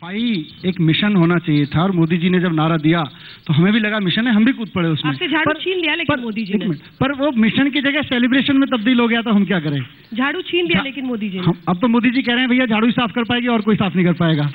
सफाई एक मिशन होना चाहिए था और मोदी जी ने जब नारा दिया तो हमें भी लगा मिशन है, हम भी कूद पड़े उसमें। आपसे झाड़ू छीन लिया लेकिन मोदी जी ने। पर वो मिशन की जगह सेलिब्रेशन में तब्दील हो गया, तो हम क्या करें? झाड़ू छीन लिया लेकिन मोदी जी ने। अब तो मोदी जी कह रहे हैं भैया झाड़ू ही साफ कर पाएगी और कोई साफ नहीं कर पाएगा।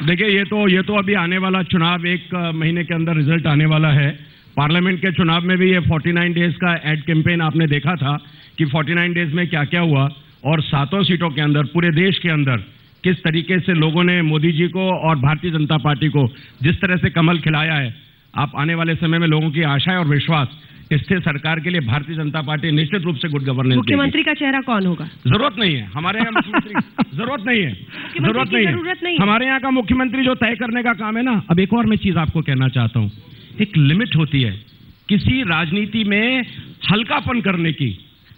देखिए ये तो अभी आने वाला चुनाव 1 महीने के अंदर रिजल्ट आने वाला है। पार्लियामेंट के चुनाव में भी ये 49 डेज का एड कैंपेन आपने देखा था कि 49 डेज में क्या क्या हुआ और 7 सीटों के अंदर पूरे देश के अंदर किस तरीके से लोगों ने मोदी जी को और भारतीय जनता पार्टी को जिस तरह से कमल खिलाया है। आप आने वाले समय में लोगों की आशा और विश्वास स्थिर सरकार के लिए भारतीय जनता पार्टी निश्चित रूप से गुड गवर्नेंस। मुख्यमंत्री का चेहरा कौन होगा? जरूरत नहीं है हमारे यहाँ मुख्यमंत्री जरूरत नहीं है हमारे यहाँ का मुख्यमंत्री जो तय करने का काम है ना। अब एक और मैं चीज आपको कहना चाहता हूँ, एक लिमिट होती है किसी राजनीति में हल्कापन करने की,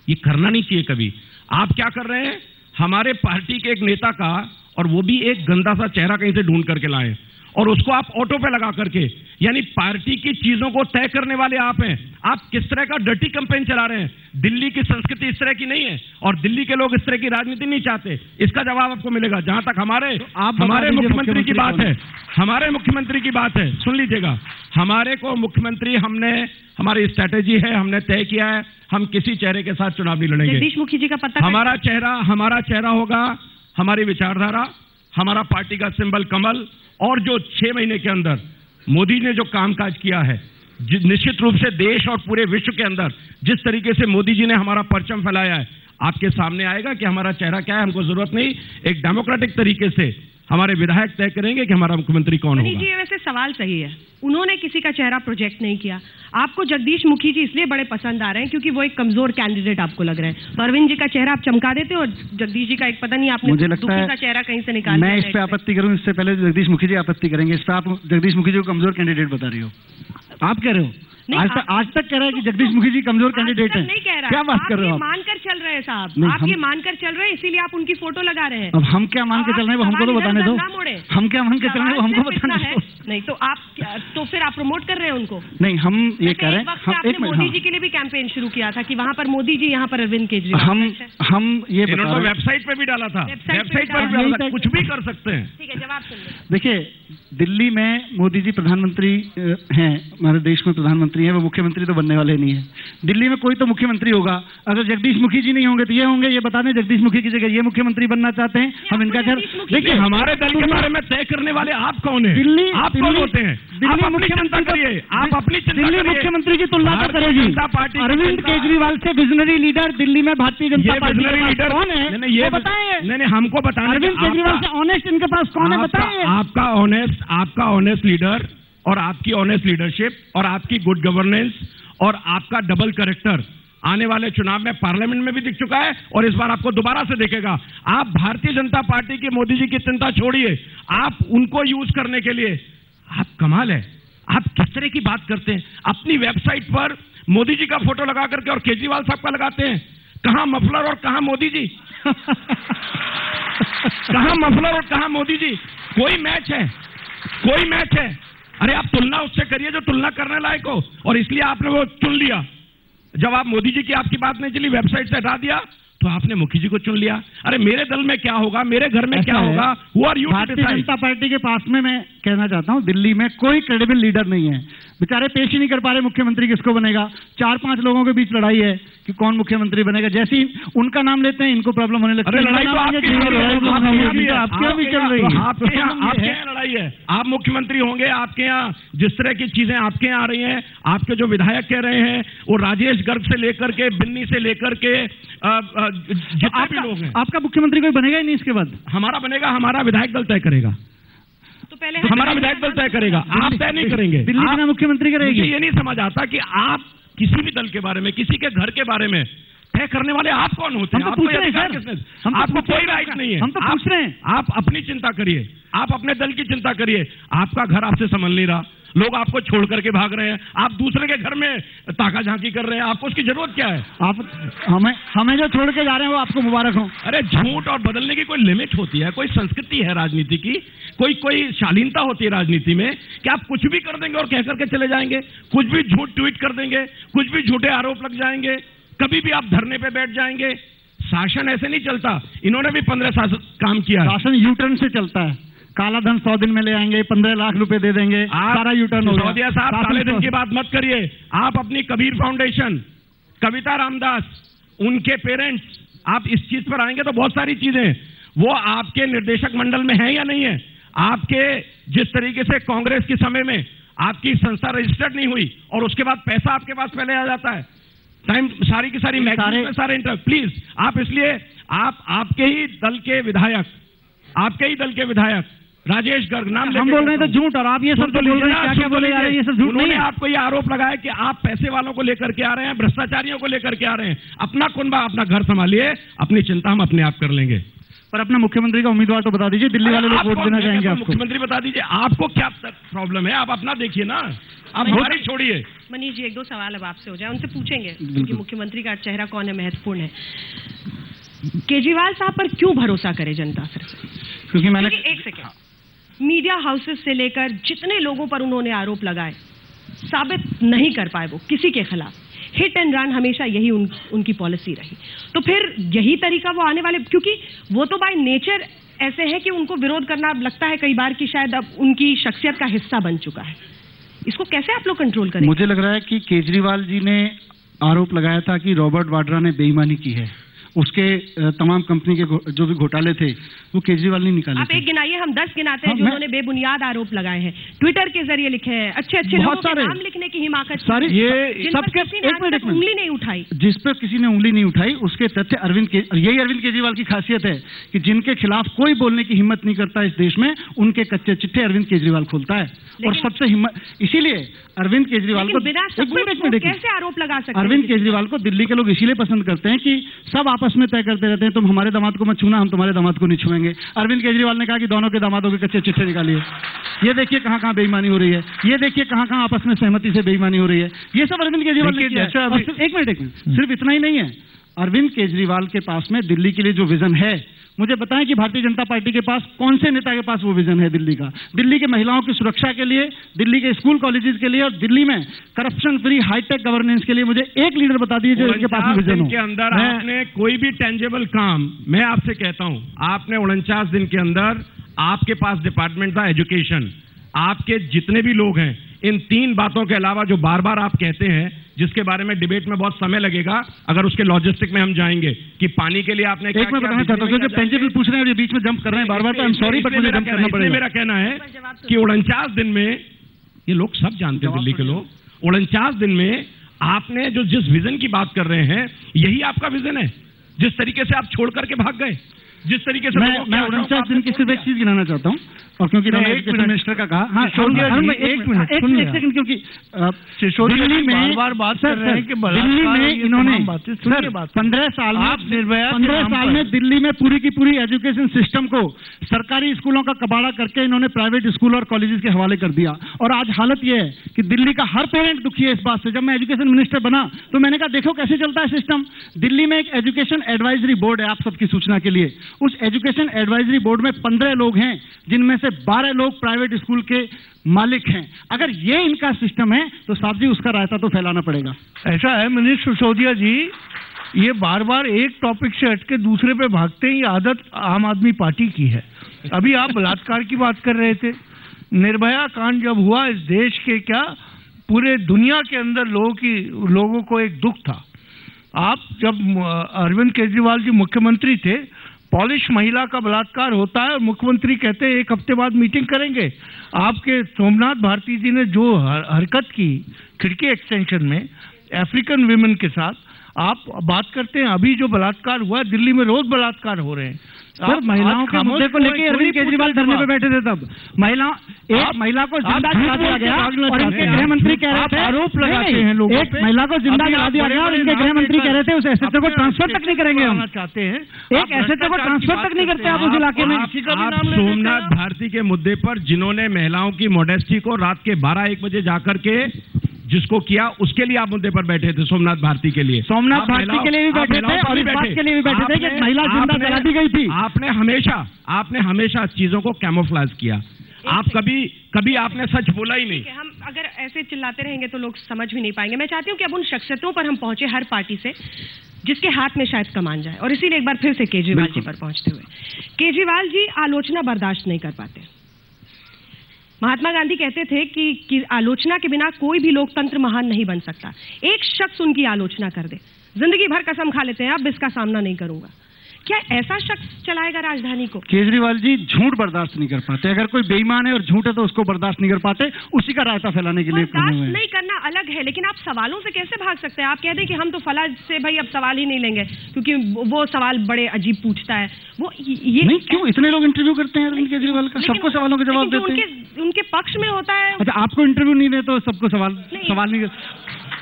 ये करना नहीं चाहिए कभी। आप क्या कर रहे हैं, हमारे पार्टी के एक नेता का, और वो भी एक गंदा सा चेहरा कहीं से ढूंढ करके लाए और उसको आप ऑटो पे लगा करके, यानी पार्टी की चीजों को तय करने वाले आप हैं। आप किस तरह का डर्टी कैंपेन चला रहे हैं? दिल्ली की संस्कृति इस तरह की नहीं है और दिल्ली के लोग इस तरह की राजनीति नहीं चाहते। इसका जवाब आपको मिलेगा। जहां तक हमारे मुख्यमंत्री की बात है, हमारे मुख्यमंत्री की बात है, सुन लीजिएगा। हमारे को मुख्यमंत्री हमारी स्ट्रैटेजी है, हमने तय किया है, हम किसी चेहरे के साथ चुनाव नहीं लड़ेंगे। जगदीश मुखी जी का पता हमारा चेहरा होगा हमारी विचारधारा, हमारा पार्टी का सिंबल कमल। और जो 6 महीने के अंदर मोदी ने जो कामकाज किया है, निश्चित रूप से देश और पूरे विश्व के अंदर जिस तरीके से मोदी जी ने हमारा परचम फैलाया है, आपके सामने आएगा कि हमारा चेहरा क्या है। हमको जरूरत नहीं, एक डेमोक्रेटिक तरीके से हमारे विधायक तय करेंगे कि हमारा मुख्यमंत्री कौन होगा। जी वैसे सवाल सही है, उन्होंने किसी का चेहरा प्रोजेक्ट नहीं किया। आपको जगदीश मुखी जी इसलिए बड़े पसंद आ रहे हैं क्योंकि वो एक कमजोर कैंडिडेट आपको लग रहे हैं। तो अरविंद जी का चेहरा आप चमका देते और जगदीश जी का एक पता नहीं आपने दूसरे का चेहरा कहीं से निकाल। मैं इस पे आपत्ति करूं इससे पहले जगदीश मुखी जी आपत्ति करेंगे। इस पे आप जगदीश मुखी जी को कमजोर कैंडिडेट बता रही हो, आप कह रहे हो। आज तक कह रहा है कि जगदीश मुखी जी कमजोर कैंडिडेट हैं। नहीं कह रहा, क्या बात कर रहे हो? मानकर चल रहे हैं साहब, आप ये मानकर चल रहे हैं, इसीलिए आप उनकी फोटो लगा रहे हैं। अब हम क्या मान के चल रहे हैं वो हमको तो बताने दो। हम क्या मान के चल रहे हैं वो हमको बताने दो। नहीं तो आप तो फिर आप प्रमोट कर रहे हैं उनको। नहीं, हम ये कह रहे हैं आपने मोदी जी के लिए भी कैंपेन शुरू किया था कि वहां पर मोदी जी, यहाँ पर अरविंद केजरीवाल। हम ये वेबसाइट पे भी डाला था, वेबसाइट पर भी डाला था, कुछ भी कर सकते हैं। ठीक है, जवाब सुन लो। देखिए, दिल्ली में मोदी जी प्रधानमंत्री हैं, हमारे देश में प्रधानमंत्री हैं, वो मुख्यमंत्री तो बनने वाले नहीं है। दिल्ली में कोई तो मुख्यमंत्री होगा। अगर जगदीश मुखी जी नहीं होंगे तो ये होंगे। ये बता दें, जगदीश मुखी की जगह ये मुख्यमंत्री बनना चाहते हैं। हम इनका देखिए, हमारे दल के बारे में तय करने वाले आप कौन है? दिल्ली आप कौन होते हैं? दिल्ली मुख्यमंत्री करिए, आप अपनी दिल्ली मुख्यमंत्री की तुलना तो करेगी अरविंद केजरीवाल से। विजनरी लीडर दिल्ली में भारतीय जनता पार्टी कौन है ये बताएं। नहीं, हमको बताना। अरविंद केजरीवाल से ऑनेस्ट इनके पास कौन है बताएं। आपका ऑनेस्ट लीडर और आपकी ऑनेस्ट लीडरशिप और आपकी गुड गवर्नेंस और आपका डबल कैरेक्टर आने वाले चुनाव में पार्लियामेंट में भी दिख चुका है और इस बार आपको दोबारा से दिखेगा। आप भारतीय जनता पार्टी की मोदी जी की चिंता छोड़िए, आप उनको यूज करने के लिए, आप कमाल है। आप किस तरह की बात करते हैं? अपनी वेबसाइट पर मोदी जी का फोटो लगा करके और केजरीवाल साहब का लगाते हैं। कहां मफलर और कहां मोदी जी? कहां मफलर और कहां मोदी जी? कोई मैच है? कोई मैच है? अरे आप तुलना उससे करिए जो तुलना करने लायक हो, और इसलिए आपने वो चुन लिया। जब आप मोदी जी की आपकी बात नहीं चली, वेबसाइट से हटा दिया, तो आपने मुखी जी को चुन लिया। अरे मेरे दल में क्या होगा, मेरे घर में क्या होगा, वो are you. Bharatiya Janata party के पास में मैं कहना चाहता हूं, दिल्ली में कोई क्रेडिबल लीडर नहीं है। बेचारे पेश ही नहीं कर पा रहे मुख्यमंत्री किसको बनेगा। 4-5 लोगों के बीच लड़ाई है कि कौन मुख्यमंत्री बनेगा। जैसे ही उनका नाम लेते हैं इनको प्रॉब्लम होने लगती है। लड़ाई तो आपके यहाँ भी चल रही है। आपके यहाँ लड़ाई है। आप मुख्यमंत्री होंगे, आपके यहाँ जिस तरह की चीजें आपके यहाँ आ रही हैं, आपके जो विधायक कह रहे हैं, वो राजेश गर्ग से लेकर के बिन्नी से लेकर के जितने भी लोग हैं। आपका मुख्यमंत्री कोई बनेगा ही नहीं इसके बाद? हमारा बनेगा, हमारा विधायक दल तय करेगा। तो पहले हमारा विधायक दल तय करेगा, आप तय नहीं करेंगे। दिल्ली में मुख्यमंत्री करेगी। ये नहीं समझ आता कि आप किसी भी दल के बारे में, किसी के घर के बारे में तय करने वाले आप कौन होते हैं? आपको कोई राइट नहीं है। हम तो पूछ रहे हैं। आप अपनी चिंता करिए, आप अपने दल की चिंता करिए। आपका घर आपसे संभल नहीं रहा, लोग आपको छोड़ करके भाग रहे हैं, आप दूसरे के घर में ताका झांकी कर रहे हैं। आपको उसकी जरूरत क्या है? आप हमें जो छोड़ के जा रहे हैं वो आपको मुबारक हो। अरे झूठ और बदलने की कोई लिमिट होती है, कोई संस्कृति है राजनीति की, कोई शालीनता होती है राजनीति में कि आप कुछ भी कर देंगे और कह करके चले जाएंगे, कुछ भी झूठ ट्वीट कर देंगे, कुछ भी झूठे आरोप लग जाएंगे, कभी भी आप धरने पे बैठ जाएंगे। शासन ऐसे नहीं चलता। इन्होंने भी 15 साल काम किया। शासन यूटर्न से चलता है। काला धन 100 दिन में ले आएंगे, 15 लाख रुपए दे देंगे, सारा यूटर्न हो सिसोदिया साहब काले धन की बात मत करिए। आप अपनी कबीर फाउंडेशन, कविता रामदास, उनके पेरेंट्स, आप इस चीज पर आएंगे तो बहुत सारी चीजें वो आपके निर्देशक मंडल में है या नहीं है। आपके जिस तरीके से कांग्रेस के समय में आपकी संस्था रजिस्टर्ड नहीं हुई और उसके बाद पैसा आपके पास पहले आ जाता है, टाइम सारी की सारी मैगजीन में सारे इंटर, प्लीज आप इसलिए आपके ही दल के विधायक राजेश गर्ग नाम हम बोल रहे हैं तो झूठ, और आप ये सब तो बोल रहे हैं, क्या बोले जा रहे हैं, ये सब झूठ नहीं है। आपको ये आरोप लगाया कि आप पैसे वालों को लेकर के आ रहे हैं, भ्रष्टाचारियों को लेकर के आ रहे हैं। अपना कुनबा, अपना घर संभालिए, अपनी चिंता हम अपने आप कर लेंगे। पर अपना मुख्यमंत्री का उम्मीदवार तो बता दीजिए, दिल्ली वाले लोग वोट देना चाहेंगे आपको। मुख्यमंत्री बता दीजिए, आपको क्या प्रॉब्लम है, आप अपना देखिए ना, आप हमारी छोड़िए। मनीष जी, 1-2 सवाल अब आपसे हो जाए, उनसे पूछेंगे क्योंकि मुख्यमंत्री का चेहरा कौन है महत्वपूर्ण है। केजरीवाल साहब पर क्यों भरोसा करे जनता सिर्फ? क्योंकि मैंने एक सेकेंड, मीडिया हाउसेस से लेकर जितने लोगों पर उन्होंने आरोप लगाए, साबित नहीं कर पाए वो किसी के खिलाफ। हिट एंड रन हमेशा यही उनकी पॉलिसी रही। तो फिर यही तरीका वो आने वाले, क्योंकि वो तो बाय नेचर ऐसे हैं कि उनको विरोध करना अब लगता है कई बार कि शायद अब उनकी शख्सियत का हिस्सा बन चुका है। इसको कैसे आप लोग कंट्रोल करेंगे? मुझे लग रहा है कि केजरीवाल जी ने आरोप लगाया था कि रॉबर्ट वाड्रा ने बेईमानी की है, उसके तमाम कंपनी के जो भी घोटाले थे वो केजरीवाल ने निकाले। आप एक गिनाइए, हम 10 गिनाते हैं जिन्होंने बेबुनियाद आरोप लगाए हैं, ट्विटर के जरिए लिखे हैं, अच्छे लोगों के नाम लिखने की हिमाकत सारी, ये सबके उंगली नहीं उठाई, जिस पर किसी ने उंगली नहीं उठाई उसके तथ्य यही अरविंद केजरीवाल की खासियत है कि जिनके खिलाफ कोई बोलने की हिम्मत नहीं करता इस देश में, उनके कच्चे चिट्ठे अरविंद केजरीवाल खोलता है। और सबसे हिम्मत, इसीलिए अरविंद केजरीवाल को कैसे आरोप लगा सकते हैं? अरविंद केजरीवाल को दिल्ली के लोग इसीलिए पसंद करते हैं कि सब आपस में तय करते रहते हैं, तुम हमारे दामाद को मत छूना, हम तुम्हारे दामाद को नहीं छुएंगे। अरविंद केजरीवाल ने कहा कि दोनों के दामादों के कच्चे चिट्ठे निकालिए, ये देखिए कहां कहां बेईमानी हो रही है, ये देखिए कहां कहां आपस में सहमति से बेईमानी हो रही है, ये सब अरविंद केजरीवाल ने किया है। एक मिनट, सिर्फ इतना ही नहीं है, अरविंद केजरीवाल के पास में दिल्ली के लिए जो विजन है, मुझे बताएं कि भारतीय जनता पार्टी के पास कौन से नेता के पास वो विजन है दिल्ली का, दिल्ली के महिलाओं की सुरक्षा के लिए, दिल्ली के स्कूल कॉलेजेस के लिए और दिल्ली में करप्शन फ्री हाईटेक गवर्नेंस के लिए। मुझे एक लीडर बता दीजिए जो इनके पास विजन हो। के अंदर आपने कोई भी टेंजेबल काम, मैं आपसे कहता हूं, आपने 49 दिन के अंदर आपके पास डिपार्टमेंट था एजुकेशन, आपके जितने भी लोग हैं, इन 3 बातों के अलावा जो बार बार आप कहते हैं, जिसके बारे में डिबेट में बहुत समय लगेगा, अगर उसके लॉजिस्टिक में हम जाएंगे कि पानी के लिए आपने क्या बताना चाहता हूं, टेंजेबल पूछ रहे हैं और बीच में जंप कर रहे हैं बार-बार, तो आई एम सॉरी बट मुझे जंप करना पड़ेगा। मेरा कहना है कि 49 दिन में, ये लोग सब जानते हैं दिल्ली के लोग, 49 दिन में आपने जो जिस विजन की बात कर रहे हैं, यही आपका विजन है। जिस तरीके से आप छोड़ करके भाग गए, जिस तरीके से मैं 49 दिन की सिर्फ एक चीज गिनाना चाहता हूं, और क्योंकि एजुकेशन मिनिस्टर का कहा, हाँ एक सेकंड, क्योंकि दिल्ली में बार बात कर रहे हैं कि दिल्ली में इन्होंने 15 साल में दिल्ली में पूरी की पूरी एजुकेशन सिस्टम को सरकारी स्कूलों का कबाड़ा करके इन्होंने प्राइवेट स्कूल और कॉलेजेस के हवाले कर दिया। और आज हालत यह है कि दिल्ली का हर पेरेंट दुखी है इस बात से। जब मैं एजुकेशन मिनिस्टर बना तो मैंने कहा देखो कैसे चलता है सिस्टम। दिल्ली में एक एजुकेशन एडवाइजरी बोर्ड है, आप सबकी सूचना के लिए। उस एजुकेशन एडवाइजरी बोर्ड में 15 लोग हैं, जिनमें से 12 लोग प्राइवेट स्कूल के मालिक हैं। अगर ये इनका सिस्टम है तो साहब जी उसका रायता तो फैलाना पड़ेगा। ऐसा है मनीष सिसोदिया जी, ये बार बार एक टॉपिक से हटके दूसरे पे भागते हैं, ये आदत आम आदमी पार्टी की है। अभी आप बलात्कार की बात कर रहे थे, निर्भया कांड जब हुआ इस देश के क्या पूरे दुनिया के अंदर लोगों को एक दुख था। आप जब अरविंद केजरीवाल जी मुख्यमंत्री थे, पॉलिश महिला का बलात्कार होता है और मुख्यमंत्री कहते हैं 1 हफ्ते बाद मीटिंग करेंगे। आपके सोमनाथ भारती जी ने जो हरकत की खिड़की एक्सटेंशन में अफ्रीकन विमेन के साथ, आप बात करते हैं अभी जो बलात्कार हुआ दिल्ली में, रोज बलात्कार हो रहे हैं। सर महिलाओं के मुद्दे को लेकर अरविंद केजरीवाल धरने पे बैठे थे, तब एक महिला को जिंदा जला दिया गया और इनके गृह मंत्री कह रहे थे, आरोप लगाते हैं लोग, एक महिला को जिंदा जला दिया गया और इनके गृह मंत्री कह रहे थे उस एसएचओ को ट्रांसफर तक नहीं करेंगे। हम चाहते हैं एक एसएचओ को ट्रांसफर तक नहीं करते आप उस इलाके में। सोमनाथ भारती के मुद्दे पर जिन्होंने महिलाओं की मॉडेस्टी को रात के 12-1 बजे जाकर के जिसको किया, उसके लिए आप मुद्दे पर बैठे थे। सोमनाथ भारती के लिए, सोमनाथ भारती के लिए भी बैठे थे और इस बात के लिए भी बैठे थे कि महिला जिंदा जला दी गई थी। आपने हमेशा चीजों को कैमोफ्लेज किया। आप कभी आपने सच बोला ही नहीं। हम अगर ऐसे चिल्लाते रहेंगे तो लोग समझ भी नहीं पाएंगे। मैं चाहती हूँ कि अब उन शख्सियतों पर हम पहुंचे हर पार्टी से जिसके हाथ में शायद कमान जाए, और इसीलिए एक बार फिर से केजरीवाल जी पर पहुंचते हुए, केजरीवाल जी आलोचना बर्दाश्त नहीं कर पाते। महात्मा गांधी कहते थे कि आलोचना के बिना कोई भी लोकतंत्र महान नहीं बन सकता। एक शख्स उनकी आलोचना कर दे, जिंदगी भर कसम खा लेते हैं अब इसका सामना नहीं करूंगा। क्या ऐसा शख्स चलाएगा राजधानी को? केजरीवाल जी झूठ बर्दाश्त नहीं कर पाते। अगर कोई बेईमान है और झूठ है तो उसको बर्दाश्त नहीं कर पाते, उसी का रायता फैलाने के लिए बर्दाश्त नहीं करना अलग है, लेकिन आप सवालों से कैसे भाग सकते हैं? आप कह दें कि हम तो फला से भाई अब सवाल ही नहीं लेंगे क्योंकि वो सवाल बड़े अजीब पूछता है। वो ये नहीं, क्यों इतने लोग इंटरव्यू करते हैं अरविंद केजरीवाल का? सबको सवालों के जवाब देते हैं। उनके पक्ष में होता है। अच्छा, आपको इंटरव्यू नहीं दे तो सबको सवाल नहीं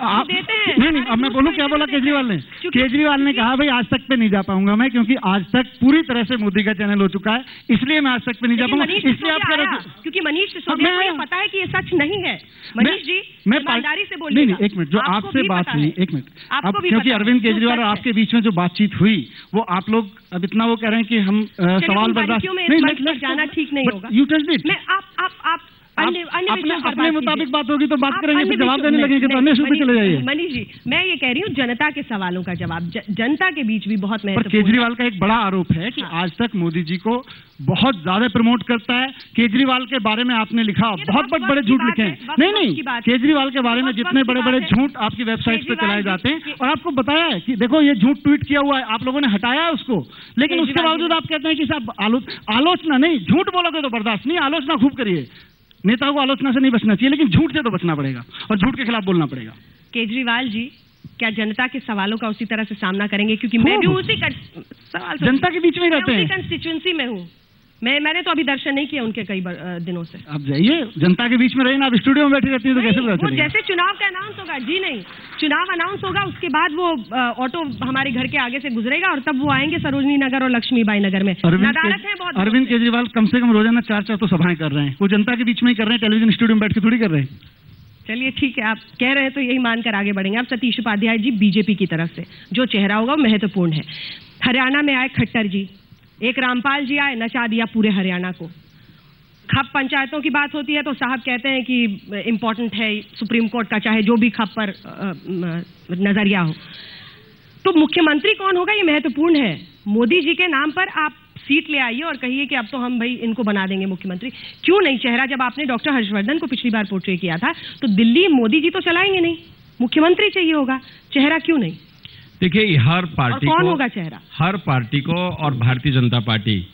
आप देते हैं। नहीं, अब मैं बोलूं क्या बोला केजरीवाल ने? केजरीवाल ने कहा भाई आज तक पे नहीं जा पाऊंगा मैं, क्योंकि आज तक पूरी तरह से मोदी का चैनल हो चुका है, इसलिए मैं आज तक पे नहीं जा पाऊंगा। इसलिए आप कह रहे थे क्योंकि मनीष सिसोदिया को ये पता है कि ये सच नहीं है। मनीष जी ईमानदारी से बोलिए। नहीं, एक मिनट, जो आपसे बात हुई, एक मिनट, अब क्योंकि अरविंद केजरीवाल और आपके बीच में जो बातचीत हुई वो आप लोग अब इतना वो कह रहे हैं कि हम सवाल बर्दाश्त नहीं जाना ठीक नहीं होगा। You tell it. आप अपने मुताबिक बात होगी तो बात करेंगे, फिर जवाब देने लगेंगे तो अन्य पे चले जाइए। मनीष जी, मैं ये कह रही हूँ जनता के सवालों का जवाब जनता के बीच भी बहुत महत्वपूर्ण। केजरीवाल का एक बड़ा आरोप है कि आज तक मोदी जी को बहुत ज्यादा प्रमोट करता है। केजरीवाल के बारे में आपने लिखा, बहुत बड़े झूठ लिखे हैं। नहीं, केजरीवाल के बारे में जितने बड़े बड़े झूठ आपकी वेबसाइट पे चलाए जाते हैं, और आपको बताया है कि देखो ये झूठ ट्वीट किया हुआ है, आप लोगों ने हटाया है उसको, लेकिन उसके बावजूद आप कहते हैं कि साहब आलोचना नहीं, झूठ बोलोगे तो बर्दाश्त नहीं, आलोचना खूब करिए। नेताओं को आलोचना से नहीं बचना चाहिए, लेकिन झूठ से तो बचना पड़ेगा और झूठ के खिलाफ बोलना पड़ेगा। केजरीवाल जी क्या जनता के सवालों का उसी तरह से सामना करेंगे? क्योंकि मैं भी उसी का सवाल जनता के बीच में रहते हैं, कंस्टिट्यूएंसी में हूँ। मैंने तो अभी दर्शन नहीं किया उनके कई दिनों से। आप जाइए, जनता के बीच में रहिए ना। आप स्टूडियो में बैठी रहती है तो कैसे पता चलेगा? जैसे चुनाव का अनाउंस होगा, जी नहीं, चुनाव अनाउंस होगा उसके बाद वो ऑटो हमारे घर के आगे से गुजरेगा और तब वो आएंगे सरोजनी नगर और लक्ष्मीबाई नगर में। नदारत है बहुत। अरविंद केजरीवाल कम से कम रोजाना 4 तो सभाएं कर रहे हैं, वो जनता के बीच में ही कर रहे हैं, टेलीविजन स्टूडियो में बैठ के थोड़ी कर रहे हैं। चलिए ठीक है, आप कह रहे हैं तो यही मानकर आगे बढ़ेंगे। अब सतीश उपाध्याय जी बीजेपी की तरफ से जो चेहरा होगा वो महत्वपूर्ण है। हरियाणा में आए खट्टर जी, एक रामपाल जी आए, नचा दिया पूरे हरियाणा को। खप पंचायतों की बात होती है तो साहब कहते हैं कि इम्पोर्टेंट है सुप्रीम कोर्ट का, चाहे जो भी खप पर नजरिया हो। तो मुख्यमंत्री कौन होगा ये महत्वपूर्ण है। मोदी जी के नाम पर आप सीट ले आइए और कहिए कि अब तो हम भाई इनको बना देंगे मुख्यमंत्री। क्यों नहीं? चेहरा जब आपने डॉक्टर हर्षवर्धन को पिछली बार पोर्ट्रे किया था तो दिल्ली मोदी जी तो चलाएंगे नहीं, मुख्यमंत्री चाहिए होगा, चेहरा क्यों नहीं? देखिए, हर पार्टी कौन होगा चेहरा? हर पार्टी को और भारतीय जनता पार्टी,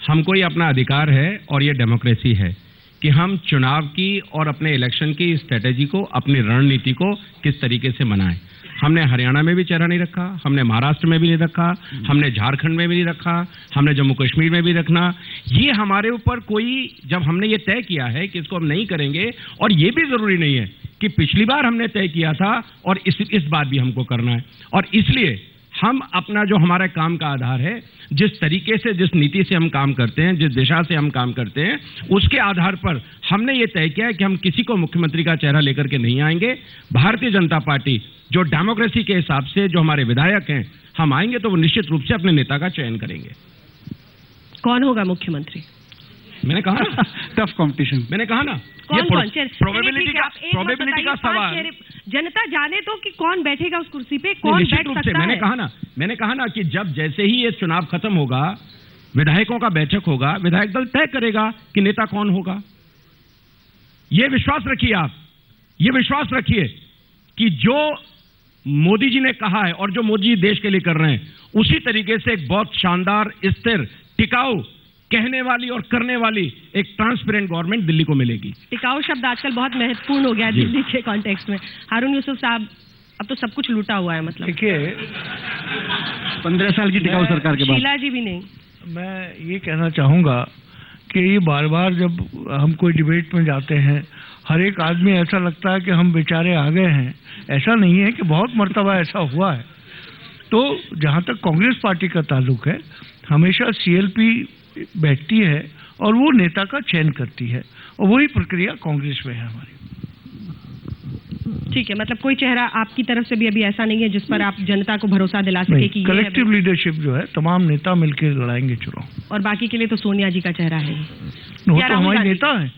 हमको ये अपना अधिकार है और ये डेमोक्रेसी है कि हम चुनाव की और अपने इलेक्शन की स्ट्रेटेजी को, अपनी रणनीति को किस तरीके से बनाएं। हमने हरियाणा में भी चेहरा नहीं रखा, हमने महाराष्ट्र में भी नहीं रखा, हमने झारखंड में भी नहीं रखा, हमने जम्मू कश्मीर में भी रखना। ये हमारे ऊपर कोई, जब हमने ये तय किया है कि इसको हम नहीं करेंगे, और ये भी जरूरी नहीं है कि पिछली बार हमने तय किया था और इस बार भी हमको करना है। और इसलिए हम अपना जो हमारा काम का आधार है, जिस तरीके से, जिस नीति से हम काम करते हैं, जिस दिशा से हम काम करते हैं, उसके आधार पर हमने ये तय किया है कि हम किसी को मुख्यमंत्री का चेहरा लेकर के नहीं आएंगे। भारतीय जनता पार्टी जो डेमोक्रेसी के हिसाब से जो हमारे विधायक हैं, हम आएंगे तो वो निश्चित रूप से अपने नेता का चयन करेंगे। कौन होगा मुख्यमंत्री? मैंने कहा ना, टफ कंपटीशन। मैंने कहा ना, ये प्रोबेबिलिटी का सवाल। जनता जाने तो कि कौन बैठेगा उस कुर्सी पे, कौन बैठ सकता है। मैंने कहा ना कि जब जैसे ही ये चुनाव खत्म होगा, विधायकों का बैठक होगा, विधायक दल तय करेगा कि नेता कौन होगा। ये विश्वास रखिए, आप ये विश्वास रखिए कि जो मोदी जी ने कहा है और जो मोदी जी देश के लिए कर रहे हैं, उसी तरीके से एक बहुत शानदार, स्थिर, टिकाऊ, कहने वाली और करने वाली एक ट्रांसपेरेंट गवर्नमेंट दिल्ली को मिलेगी। टिकाऊ शब्द आजकल बहुत महत्वपूर्ण हो गया है दिल्ली के कॉन्टेक्स्ट में। हारून यूसुफ साहब, अब तो सब कुछ लूटा हुआ है, मतलब देखिए 15 साल की टिकाऊ सरकार के बाद शीला जी भी नहीं। मैं ये कहना चाहूँगा कि ये बार बार जब हम कोई डिबेट में जाते हैं, हर एक आदमी ऐसा लगता है कि हम बेचारे आ गए हैं। ऐसा नहीं है कि बहुत मर्तबा ऐसा हुआ है। तो जहाँ तक कांग्रेस पार्टी का ताल्लुक है, हमेशा सीएलपी बैठती है और वो नेता का चयन करती है, और वही प्रक्रिया कांग्रेस में है हमारी। ठीक है, मतलब कोई चेहरा आपकी तरफ से भी अभी ऐसा नहीं है जिस पर आप जनता को भरोसा दिला सके कि कलेक्टिव लीडरशिप जो है, तमाम नेता मिलकर लड़ाएंगे चुनाव। और बाकी के लिए तो सोनिया जी का चेहरा है, वो तो हमारी नेता है।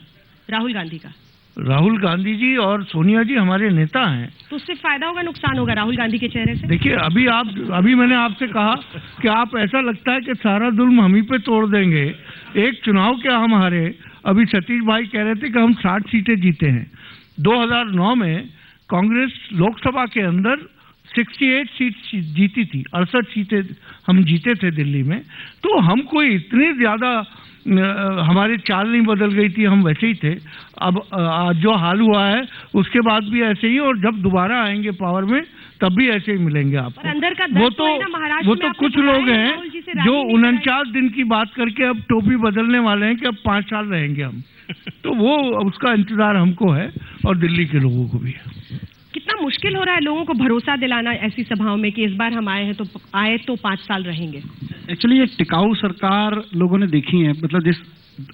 राहुल गांधी का राहुल गांधी जी और सोनिया जी हमारे नेता हैं। तो उससे फायदा होगा नुकसान होगा राहुल गांधी के चेहरे से? देखिए, अभी मैंने आपसे कहा कि आप ऐसा लगता है कि सारा जुल्म हम ही पे तोड़ देंगे। एक चुनाव क्या हम हारे? अभी सतीश भाई कह रहे थे कि हम 60 सीटें जीते हैं। 2009 में कांग्रेस लोकसभा के अंदर 68 सीट जीती थी, 68 सीटें हम जीते थे दिल्ली में। तो हम कोई इतनी ज्यादा हमारी चाल नहीं बदल गई थी, हम वैसे ही थे। अब जो हाल हुआ है उसके बाद भी ऐसे ही, और जब दोबारा आएंगे पावर में तब भी ऐसे ही मिलेंगे आपको। अंदर का वो तो कुछ लोग हैं जो 49 दिन की बात करके अब टोपी बदलने वाले हैं कि अब 5 साल रहेंगे हम। तो वो उसका इंतजार हमको है और दिल्ली के लोगों को भी है। कितना मुश्किल हो रहा है लोगों को भरोसा दिलाना ऐसी सभाओं में कि इस बार हम आए तो 5 साल रहेंगे। एक्चुअली एक टिकाऊ सरकार लोगों ने देखी है, मतलब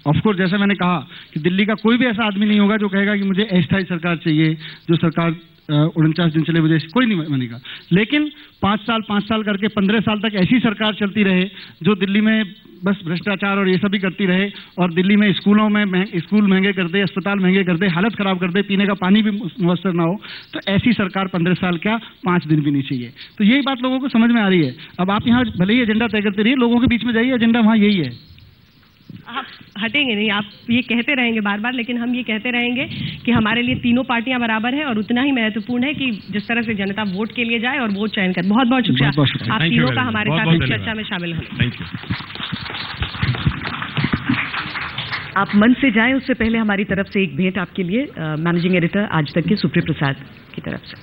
ऑफकोर्स जैसे मैंने कहा कि दिल्ली का कोई भी ऐसा आदमी नहीं होगा जो कहेगा कि मुझे अस्थायी सरकार चाहिए, जो सरकार 49 दिन चले मुझे कोई नहीं मानेगा। लेकिन 5 साल करके 15 साल तक ऐसी सरकार चलती रहे जो दिल्ली में बस भ्रष्टाचार और ये सब भी करती रहे, और दिल्ली में स्कूलों में स्कूल महंगे कर दे, अस्पताल महंगे कर दे, हालत खराब कर दे, पीने का पानी भी मुयस्सर ना हो, तो ऐसी सरकार 15 साल क्या 5 दिन भी नहीं चाहिए। तो यही बात लोगों को समझ में आ रही है। अब आप यहाँ भले ही एजेंडा तय करते रहिए, लोगों के बीच में जाइए, एजेंडा वहाँ यही है। आप हटेंगे नहीं, आप ये कहते रहेंगे बार बार, लेकिन हम ये कहते रहेंगे कि हमारे लिए तीनों पार्टियां बराबर हैं और उतना ही महत्वपूर्ण है कि जिस तरह से जनता वोट के लिए जाए और वोट चयन करे। बहुत बहुत शुक्रिया आप तीनों का हमारे साथ इस चर्चा में शामिल होने। Thank you. आप मंच से जाएं उससे पहले हमारी तरफ से एक भेंट आपके लिए मैनेजिंग एडिटर आज तक के सुप्रिय प्रसाद की तरफ से।